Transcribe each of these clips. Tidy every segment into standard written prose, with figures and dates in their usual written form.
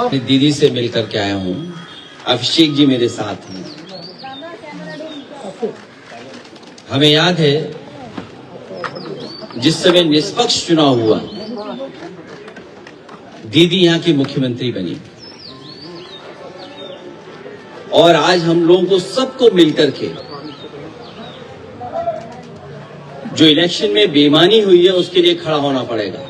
अपनी दीदी से मिलकर के आया हूँ। अभिषेक जी मेरे साथ हैं। हमें याद है जिस समय निष्पक्ष चुनाव हुआ, दीदी यहाँ की मुख्यमंत्री बनी और आज हम लोगों को सबको मिलकर के जो इलेक्शन में बेईमानी हुई है उसके लिए खड़ा होना पड़ेगा।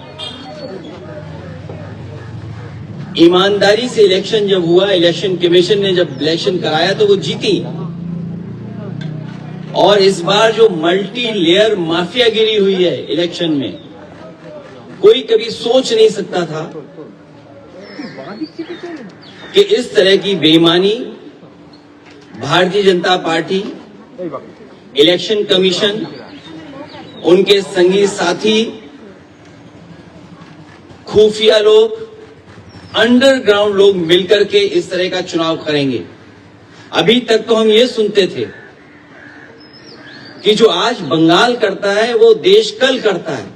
ईमानदारी से इलेक्शन जब हुआ, इलेक्शन कमीशन ने जब इलेक्शन कराया तो वो जीती। और इस बार जो मल्टी लेयर माफियागिरी हुई है इलेक्शन में, कोई कभी सोच नहीं सकता था कि इस तरह की बेईमानी Bharatiya Janata party, election commission, उनके संगी साथी, खुफिया लोग, अंडरग्राउंड लोग मिलकर के इस तरह का चुनाव करेंगे। अभी तक तो हम ये सुनते थे कि जो आज बंगाल करता है वो देश कल करता है,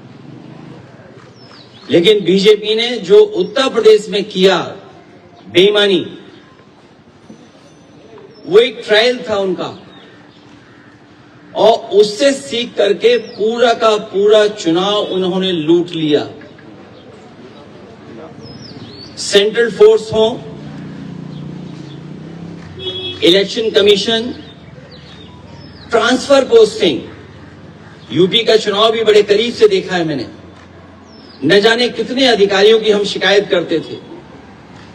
लेकिन बीजेपी ने जो उत्तर प्रदेश में किया बेईमानी, वो एक ट्रायल था उनका, और उससे सीख करके पूरा का पूरा चुनाव उन्होंने लूट लिया। सेंट्रल फोर्स हो, election commission, transfer posting, UP का चुनाव भी बड़े करीब से देखा है मैंने। न जाने कितने अधिकारियों की हम शिकायत करते थे,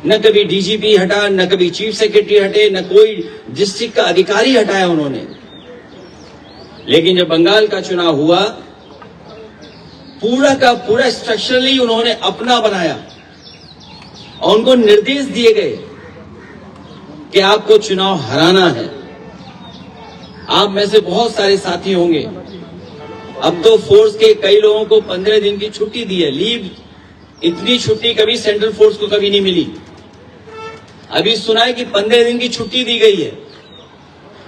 न कभी डीजीपी हटा, न कभी चीफ सेक्रेटरी हटे, न कोई डिस्ट्रिक्ट का अधिकारी हटाया उन्होंने। लेकिन जब बंगाल का चुनाव हुआ, पूरा का पूरा स्ट्रक्चरली उन्होंने अपना बनाया और उनको निर्देश दिए गए कि आपको चुनाव हराना है। आप में से बहुत सारे साथी होंगे, अब तो फोर्स के कई लोगों को 15 दिन की छुट्टी दी है, लीव। इतनी छुट्टी कभी सेंट्रल फोर्स को कभी नहीं मिली। अभी सुना है कि 15 दिन की छुट्टी दी गई है।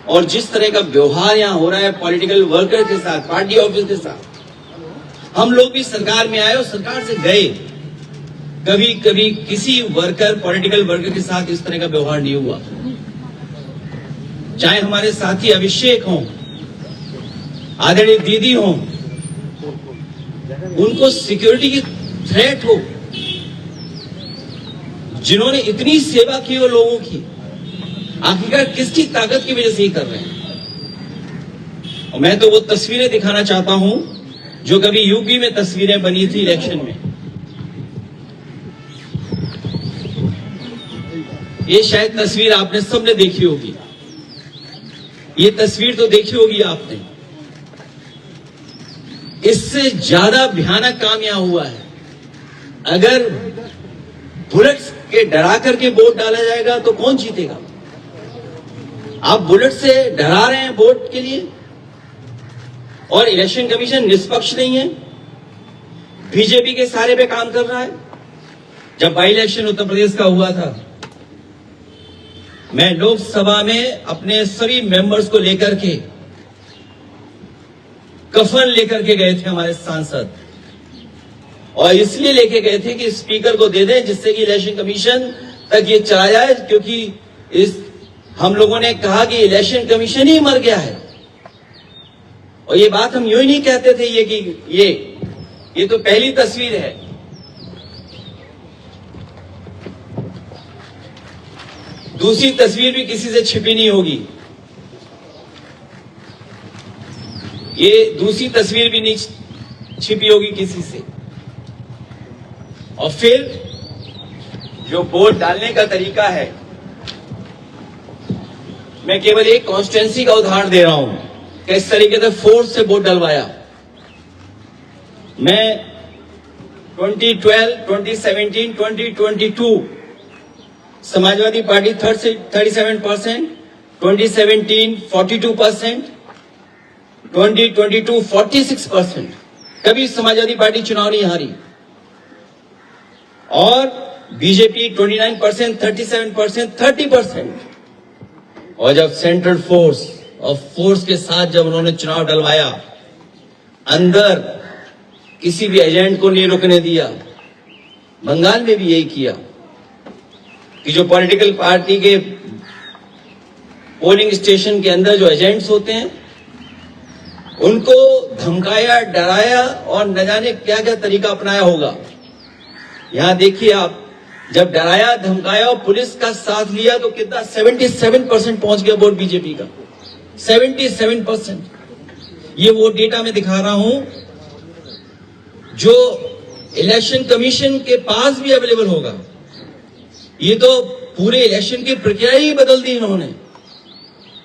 और जिस तरह का व्यवहार यहां हो रहा है पॉलिटिकल वर्कर के साथ, पार्टी ऑफिस के साथ, हम लोग भी सरकार में आए और सरकार से गए, कभी कभी किसी वर्कर, पॉलिटिकल वर्कर के साथ इस तरह का व्यवहार नहीं हुआ। चाहे हमारे साथी अभिषेक हों, आदरणीय दीदी हों, उनको सिक्योरिटी की थ्रेट हो, जिन्होंने इतनी सेवा की हो लोगों की, आखिरकार किसकी ताकत की वजह से ही कर रहे हैं। और मैं तो वो तस्वीरें दिखाना चाहता हूं जो कभी यूपी में तस्वीरें बनी थी इलेक्शन में। ये शायद तस्वीर आपने सबने देखी होगी, ये तस्वीर तो देखी होगी आपने। इससे ज्यादा भयानक काम यहां हुआ है। अगर बुलेट्स के डरा करके वोट डाला जाएगा तो कौन जीतेगा? आप बुलेट से डरा रहे हैं वोट के लिए, और इलेक्शन कमीशन निष्पक्ष नहीं है, बीजेपी के सारे पे काम कर रहा है। जब बाई इलेक्शन उत्तर प्रदेश का हुआ था, मैं लोकसभा में अपने सभी मेंबर्स को लेकर के, कफन लेकर के गए थे हमारे सांसद, और इसलिए लेके गए थे कि स्पीकर को दे दें जिससे कि इलेक्शन कमीशन तक ये चला जाए, क्योंकि हम लोगों ने कहा कि इलेक्शन कमीशन ही मर गया है। और ये बात हम यूं ही नहीं कहते थे ये तो पहली तस्वीर है। दूसरी तस्वीर भी किसी से छिपी नहीं होगी, ये दूसरी तस्वीर भी नहीं छिपी होगी किसी से। और फिर जो वोट डालने का तरीका है, मैं केवल एक कॉन्स्टिट्यूएंसी का उदाहरण दे रहा हूं कि इस तरीके से फोर्स से वोट डलवाया। मैं 2012, 2017, 2022 समाजवादी पार्टी 37%, 2017 42%, 2022 46%। कभी समाजवादी पार्टी चुनाव नहीं हारी। और बीजेपी 29%, 37%, 30%। और जब सेंट्रल फोर्स और फोर्स के साथ जब उन्होंने चुनाव डलवाया, अंदर किसी भी एजेंट को नहीं रुकने दिया। बंगाल में भी यही किया। कि जो पॉलिटिकल पार्टी के पोलिंग स्टेशन के अंदर जो एजेंट्स होते हैं उनको धमकाया, डराया और न जाने क्या क्या तरीका अपनाया होगा। यहां देखिए आप, जब डराया, धमकाया और पुलिस का साथ लिया तो कितना 77% पहुंच गया वोट बीजेपी का। 77%। ये वो डेटा मैं दिखा रहा हूं जो इलेक्शन कमीशन के पास भी अवेलेबल होगा। ये तो पूरे इलेक्शन की प्रक्रिया ही बदल दी इन्होंने।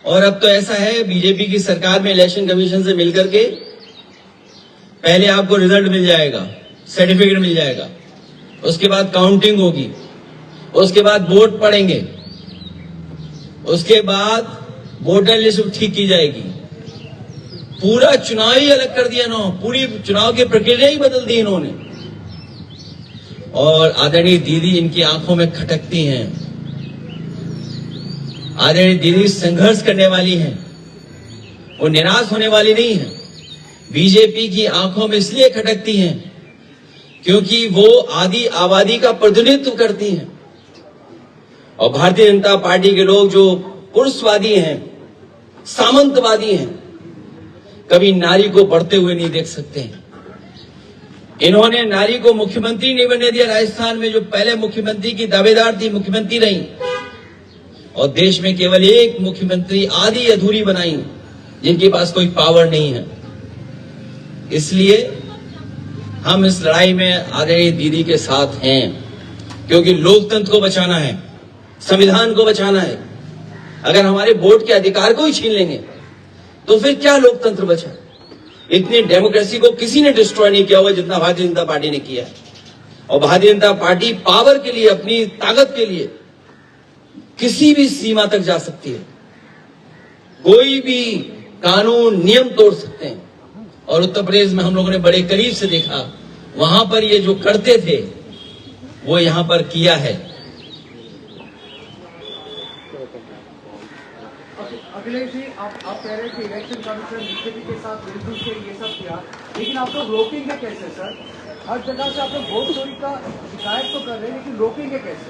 और अब तो ऐसा है बीजेपी की सरकार में इलेक्शन कमीशन से मिलकर के पहले आपको रिजल्ट मिल जाएगा, सर्टिफिकेट मिल जाएगा, उसके बाद काउंटिंग होगी, उसके बाद वोट पड़ेंगे, उसके बाद वोटर लिस्ट ठीक की जाएगी। पूरा चुनाव ही अलग कर दिया इन्होंने, पूरी चुनाव की प्रक्रिया ही बदल दी इन्होंने। और आदरणीय दीदी इनकी आंखों में खटकती हैं। आदरणीय दीदी संघर्ष करने वाली हैं, वो निराश होने वाली नहीं है। बीजेपी की आंखों में इसलिए खटकती हैं क्योंकि वो आदि आबादी का प्रतिनिधित्व करती हैं। और भारतीय जनता पार्टी के लोग जो पुरुषवादी हैं, सामंतवादी हैं, कभी नारी को बढ़ते हुए नहीं देख सकते हैं। इन्होंने नारी को मुख्यमंत्री नहीं बनने दिया। राजस्थान में जो पहले मुख्यमंत्री की दावेदार थी, मुख्यमंत्री रही, और देश में केवल एक मुख्यमंत्री आधी अधूरी बनाई जिनके पास कोई पावर नहीं है। इसलिए हम इस लड़ाई में आदरणीय दीदी के साथ हैं, क्योंकि लोकतंत्र को बचाना है, संविधान को बचाना है। अगर हमारे वोट के अधिकार को ही छीन लेंगे तो फिर क्या लोकतंत्र बचा? इतनी डेमोक्रेसी को किसी ने डिस्ट्रॉय नहीं किया हुआ जितना भारतीय जनता पार्टी ने किया है। और भारतीय जनता पार्टी पावर के लिए, अपनी ताकत के लिए किसी भी सीमा तक जा सकती है, कोई भी कानून नियम तोड़ सकते हैं। और उत्तर प्रदेश में हम लोगों ने बड़े करीब से देखा, वहां पर ये जो करते थे वो यहां पर किया है। अखिलेश जी, आप कह रहे हैं कि इलेक्शन कमीशन बीजेपी के साथ मिलजुल के ये सब किया, लेकिन आप लोग रोकेंगे कैसे सर? हर जगह से आप लोग वोट चोरी का शिकायत तो कर रहे हैं, लेकिन रोकेंगे कैसे?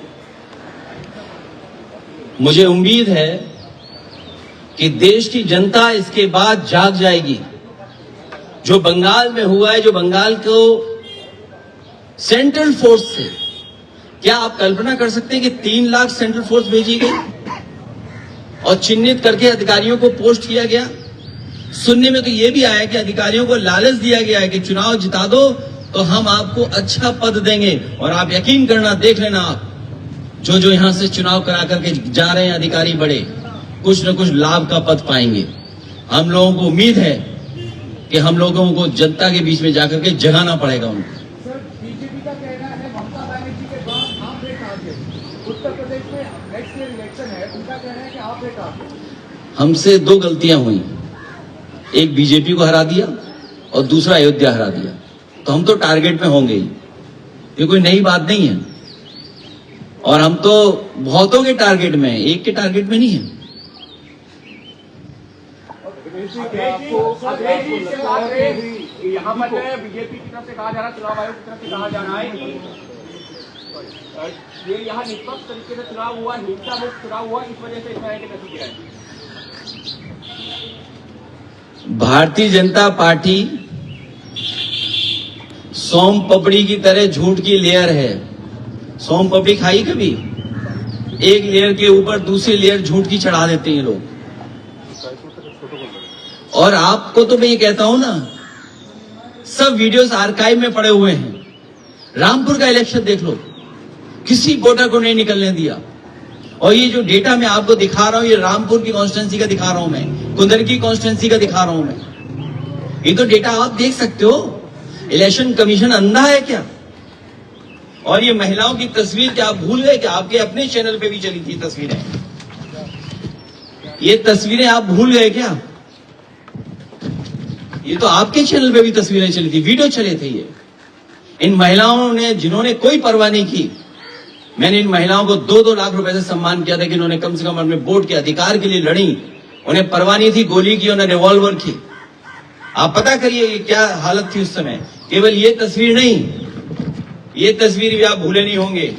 मुझे उम्मीद है कि देश की जनता इसके बाद जाग जाएगी। जो बंगाल में हुआ है, जो बंगाल को सेंट्रल फोर्स से, क्या आप कल्पना कर सकते हैं कि 3 लाख सेंट्रल फोर्स भेजी गई और चिन्हित करके अधिकारियों को पोस्ट किया गया? सुनने में तो यह भी आया कि अधिकारियों को लालच दिया गया है कि चुनाव जिता दो तो हम आपको अच्छा पद देंगे। और आप यकीन करना, देख लेना, आप जो यहां से चुनाव करा करके जा रहे हैं अधिकारी बड़े, कुछ न कुछ लाभ का पद पाएंगे। हम लोगों को उम्मीद है कि हम लोगों को जनता के बीच में जाकर के जगाना पड़ेगा उनको। सर, बीजेपी का कहना है ममता बनर्जी के बाद आप एक आगे, उत्तर प्रदेश में नेक्स्ट ईयर इलेक्शन है, उनका कहना है कि आप एक आगे। हमसे 2 गलतियां हुई, एक बीजेपी को हरा दिया और दूसरा अयोध्या हरा दिया, तो हम तो टारगेट में होंगे ही। ये कोई नई बात नहीं है। और हम तो बहुतों के टारगेट में हैं, एक के टारगेट में नहीं है। यहाँ पर बीजेपी की तरफ से कहा जा रहा है, चुनाव आयोग की तरफ से कहा जा रहा है कि ये यहाँ निष्पक्ष तरीके से चुनाव हुआ, हिंसा मुक्त चुनाव हुआ, इस वजह से इस तरह के नतीजे आए। भारतीय जनता पार्टी सोम पपड़ी की तरह झूठ की लेयर है। सोम पपड़ी खाई कभी? एक लेयर के ऊपर दूसरी लेयर झूठ की चढ़ा देते हैं लोग। और आपको तो मैं ये कहता हूं ना, सब वीडियोस आर्काइव में पड़े हुए हैं। रामपुर का इलेक्शन देख लो, किसी वोटर को नहीं निकलने दिया। और ये जो डेटा मैं आपको दिखा रहा हूं, ये रामपुर की कॉन्स्टिट्यूंसी का दिखा रहा हूं मैं, कुंदर की कॉन्स्टिट्यूंसी का दिखा रहा हूं मैं। ये तो डेटा आप देख सकते हो। इलेक्शन कमीशन अंधा है क्या? और ये महिलाओं की तस्वीर क्या आप भूल गए कि आपके अपने चैनल पे भी चली थी तस्वीरें? ये तस्वीरें आप भूल गए क्या? ये तो आपके चैनल पे भी तस्वीरें चली थी, वीडियो चले थे। ये इन महिलाओं ने, जिन्होंने कोई परवाह नहीं की, मैंने इन महिलाओं को 2-2 लाख रुपए से सम्मान किया था कि इन्होंने कम से कम अपने वोट के अधिकार के लिए लड़ी। उन्हें परवाह नहीं थी गोली की और न रिवॉल्वर की। आप पता करिए क्या हालत थी उस समय। केवल ये तस्वीर नहीं, ये तस्वीर भी आप भूले नहीं होंगे।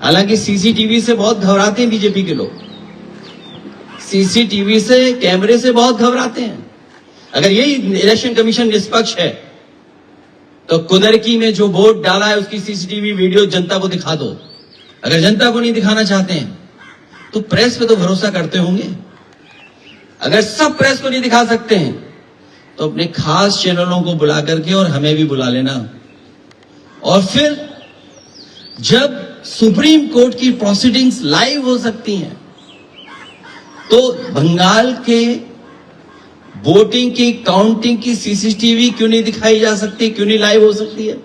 हालांकि सीसीटीवी से बहुत घबराते हैं बीजेपी के लोग, सीसीटीवी से, कैमरे से बहुत घबराते हैं। अगर यही इलेक्शन कमीशन निष्पक्ष है तो कुदरकी में जो वोट डाला है उसकी सीसीटीवी वीडियो जनता को दिखा दो। अगर जनता को नहीं दिखाना चाहते हैं तो प्रेस पे तो भरोसा करते होंगे। अगर सब प्रेस को नहीं दिखा सकते हैं तो अपने खास चैनलों को बुला करके और हमें भी बुला लेना, और फिर जब सुप्रीम कोर्ट की प्रोसीडिंग्स लाइव हो सकती हैं तो बंगाल के वोटिंग की काउंटिंग की सीसीटीवी क्यों नहीं दिखाई जा सकती, क्यों नहीं लाइव हो सकती है?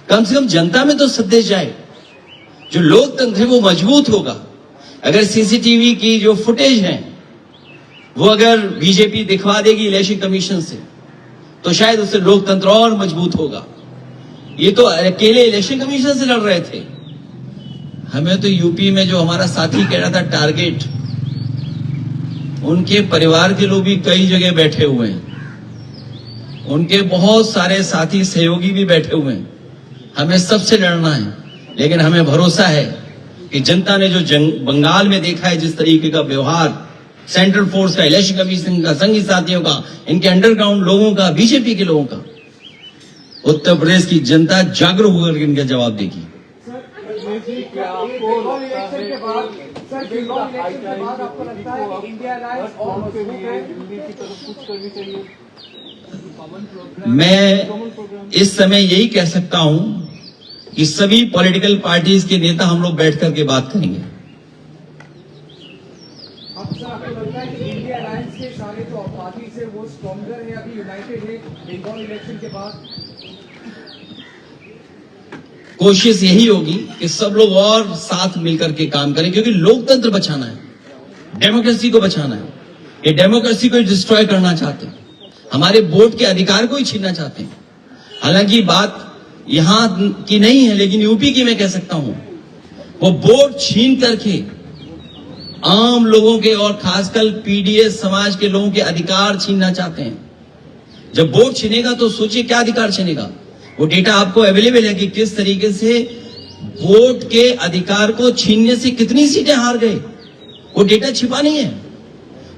कम से कम जनता में तो संदेश जाए, जो लोकतंत्र है वो मजबूत होगा। अगर सीसीटीवी की जो फुटेज है वो अगर बीजेपी दिखवा देगी इलेक्शन कमीशन से तो शायद उससे लोकतंत्र और मजबूत होगा। ये तो अकेले इलेक्शन कमीशन से लड़ रहे थे, हमें तो यूपी में जो हमारा साथी कह रहा था टारगेट, उनके परिवार के लोग भी कई जगह बैठे हुए हैं, उनके बहुत सारे साथी सहयोगी भी बैठे हुए हैं। हमें सबसे लड़ना है, लेकिन हमें भरोसा है कि जनता ने जो बंगाल में देखा है, जिस तरीके का व्यवहार सेंट्रल फोर्स का, इलेक्शन कमीशन का, संघी साथियों का, इनके अंडरग्राउंड लोगों का, बीजेपी के लोगों का, उत्तर प्रदेश की जनता जागरूक होकर इनका जवाब देगी। मैं इस समय यही कह सकता हूं कि सभी पॉलिटिकल पार्टीज के नेता हम लोग बैठ करके बात करेंगे। आपको लगता है कि इंडिया अलायंस के सारे जो पार्टीज है वो स्ट्रॉन्गर है, अभी यूनाइटेड है बंगाल इलेक्शन के बाद? कोशिश यही होगी कि सब लोग और साथ मिलकर के काम करें, क्योंकि लोकतंत्र बचाना है, डेमोक्रेसी को बचाना है। ये डेमोक्रेसी को डिस्ट्रॉय करना चाहते हैं, हमारे वोट के अधिकार को ही छीनना चाहते हैं। हालांकि बात यहां की नहीं है, लेकिन यूपी की मैं कह सकता हूं, वो वोट छीन करके आम लोगों के और खासकर पीडीएस समाज के लोगों के अधिकार छीनना चाहते हैं। जब वोट छीनेगा तो सोचिए क्या अधिकार छीनेगा। वो डेटा आपको अवेलेबल है कि किस तरीके से वोट के अधिकार को छीनने से कितनी सीटें हार गए, वो डेटा छिपा नहीं है।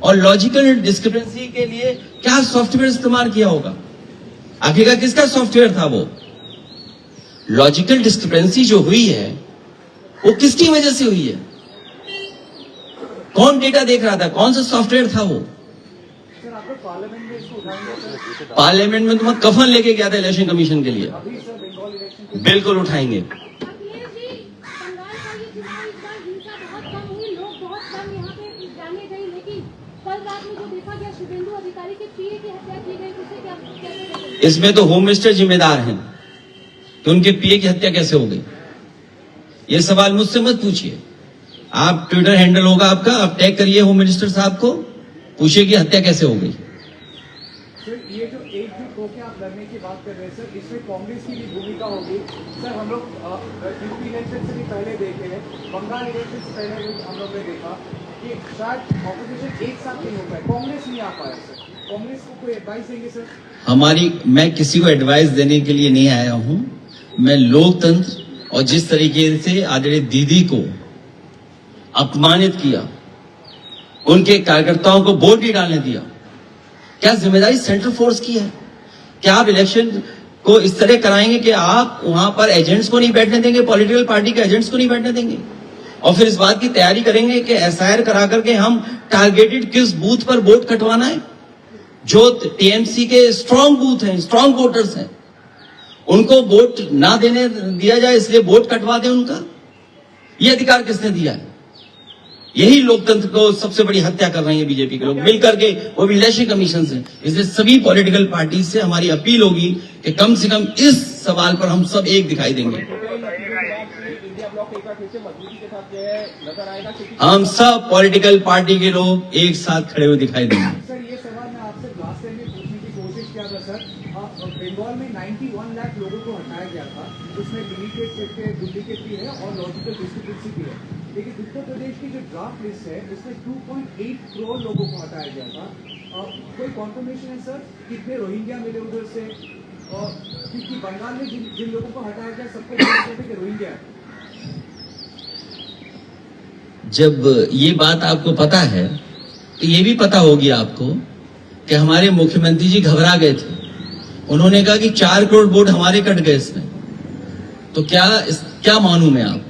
और लॉजिकल डिस्क्रिपेंसी के लिए क्या सॉफ्टवेयर इस्तेमाल किया होगा, आखिरकार किसका सॉफ्टवेयर था वो? लॉजिकल डिस्क्रिपेंसी जो हुई है वो किसकी वजह से हुई है? कौन डेटा देख रहा था, कौन सा सॉफ्टवेयर था वो? सर आप लोग पार्लियामेंट में इसको उठाएंगे सर? पार्लियामेंट में तो मैं कफन लेके गया था इलेक्शन कमीशन के लिए। अभी सर बंगाल इलेक्शन बिल्कुल उठाएंगे। इसमें तो होम मिनिस्टर जिम्मेदार हैं कि उनके पीए की हत्या कैसे हो गई। ये सवाल मुझसे मत पूछिए, आप ट्विटर हैंडल होगा आपका, आप टैग करिए होम मिनिस्टर साहब को, पूछिए कि हत्या कैसे हो गई। सर ये जो एकजुट होकर आप लड़ने की बात कर रहे हैं सर, इसमें कांग्रेस की भी भूमिका होगी सर। हम लोग यूपी इलेक्शन से भी पहले देखे हैं, बंगाल इलेक्शन से पहले भी हम लोग ने देखा कि शायद ऑपोजिशन एक साथ नहीं हो पाए, कांग्रेस नहीं आ पाया सर। कांग्रेस को कोई एडवाइस देंगे सर? मैं किसी को एडवाइस देने के लिए नहीं आया हूं। मैं लोकतंत्र और जिस तरीके से आदरणीय दीदी को अपमानित किया, उनके कार्यकर्ताओं को वोट नहीं डालने दिया, क्या जिम्मेदारी सेंट्रल फोर्स की है? क्या आप इलेक्शन को इस तरह कराएंगे कि आप वहां पर एजेंट्स को नहीं बैठने देंगे, पॉलिटिकल पार्टी के एजेंट्स को नहीं बैठने देंगे, और फिर इस बात की तैयारी करेंगे कि एसआईआर करा करके हम टारगेटेड किस बूथ पर वोट कटवाना है? जो टीएमसी के स्ट्रांग बूथ हैं, स्ट्रांग वोटर्स हैं, उनको वोट ना देने दिया जाए, इसलिए वोट कटवा दें उनका। यह अधिकार किसने दिया है? यही लोकतंत्र को सबसे बड़ी हत्या कर रही है बीजेपी के लोग मिलकर के, वो भी इलेक्शन कमीशन से। इसलिए सभी पॉलिटिकल पार्टी से हमारी अपील होगी कि कम से कम इस सवाल पर हम सब एक दिखाई देंगे। हम सब पॉलिटिकल पार्टी के लोग एक साथ खड़े हुए दिखाई देंगे। सर ये सवाल मैं आपसे लास्ट टाइम में पूछने की कोशिश किया था सर। बंगाल में 91 लाख लोगों को हटाया गया था, उसमें डुप्लीकेट भी है और लॉजिकल डिस्क्रिपेंसी भी है। लेकिन उत्तर प्रदेश की जो ड्राफ्ट लिस्ट है उसमें 2.8 करोड़ लोगों को हटाया गया था। कोई कॉन्फर्मेशन है सर कितने रोहिंग्या मिले उधर से? और क्योंकि बंगाल में जिन लोगों को हटाया गया सबको रोहिंग्या है। जब ये बात आपको पता है तो ये भी पता होगी आपको कि हमारे मुख्यमंत्री जी घबरा गए थे। उन्होंने कहा कि 4 करोड़ वोट हमारे कट गए इसमें। तो क्या मानूं मैं आप,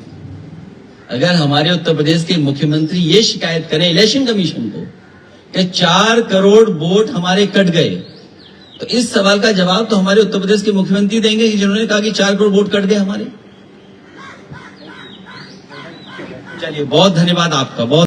अगर हमारे उत्तर प्रदेश के मुख्यमंत्री ये शिकायत करें इलेक्शन कमीशन को कि 4 करोड़ वोट हमारे कट गए, तो इस सवाल का जवाब तो हमारे उत्तर प्रदेश के मुख्यमंत्री देंगे जिन्होंने कहा कि 4 करोड़ वोट कट गए हमारे। चलिए, बहुत धन्यवाद आपका। बहुत